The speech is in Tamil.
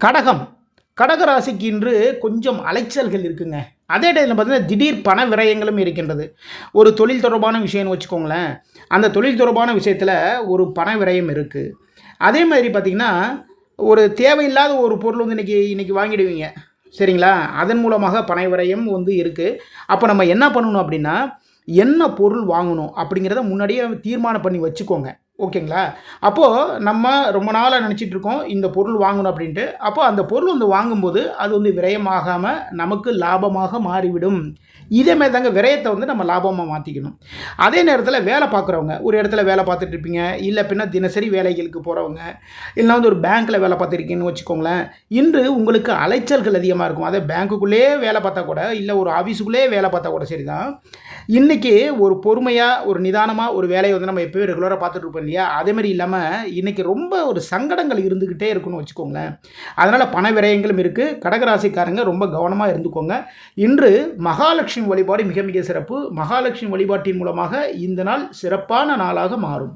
கடகம் கடகராசிக்கு இன்று கொஞ்சம் அலைச்சல்கள் இருக்குங்க. அதே டைமில் பார்த்தீங்கன்னா திடீர் பண விரயங்களும் இருக்கின்றது. ஒரு தொழில் தொடர்பான விஷயம்னு வச்சுக்கோங்களேன். அந்த தொழில் தொடர்பான விஷயத்தில் ஒரு பண விரயம் இருக்குது. அதே மாதிரி பார்த்திங்கன்னா ஒரு தேவையில்லாத ஒரு பொருள் வந்து இன்றைக்கி வாங்கிடுவீங்க, சரிங்களா? அதன் மூலமாக பண விரயம் வந்து இருக்குது. அப்போ நம்ம என்ன பண்ணணும் அப்படின்னா, என்ன பொருள் வாங்கணும் அப்படிங்கிறத முன்னாடியே தீர்மானம் பண்ணி வச்சுக்கோங்க, ஓகேங்களா? அப்போது நம்ம ரொம்ப நாளாக நினச்சிட்டு இருக்கோம் இந்த பொருள் வாங்கணும் அப்படின்ட்டு. அப்போ அந்த பொருள் வந்து வாங்கும்போது அது வந்து விரயமாகாமல் நமக்கு லாபமாக மாறிவிடும். இதே மாதிரி தாங்க விரயத்தை வந்து நம்ம லாபமாக மாற்றிக்கணும். அதே நேரத்தில் வேலை பார்க்குறவங்க, ஒரு இடத்துல வேலை பார்த்துட்டு இருப்பீங்க, இல்லை பின்ன தினசரி வேலைகளுக்கு போகிறவங்க, இல்லைனா வந்து ஒரு பேங்க்கில் வேலை பார்த்துருக்கீங்கன்னு வச்சுக்கோங்களேன். இன்று உங்களுக்கு அலைச்சல்கள் அதிகமாக இருக்கும். அதே பேங்க்குள்ளேயே வேலை பார்த்தா கூட, இல்லை ஒரு ஆஃபீஸுக்குள்ளேயே வேலை பார்த்தா கூட சரி தான். இன்றைக்கி ஒரு பொறுமையாக ஒரு நிதானமாக ஒரு வேலையை வந்து நம்ம எப்போயும் ரெகுலராக பார்த்துட்டு இருப்போம் இல்லையா? அதேமாதிரி இல்லாமல் இன்றைக்கி ரொம்ப ஒரு சங்கடங்கள் இருந்துக்கிட்டே இருக்குன்னு வச்சுக்கோங்களேன். அதனால் பண விரயங்களும் இருக்குது. கடகராசிக்காரங்க ரொம்ப கவனமாக இருந்துக்கோங்க. இன்று மகாலட்சுமி வழிபாடு மிக மிக சிறப்பு. மகாலட்சுமி வழிபாட்டின் மூலமாக இந்த நாள் சிறப்பான நாளாக மாறும்.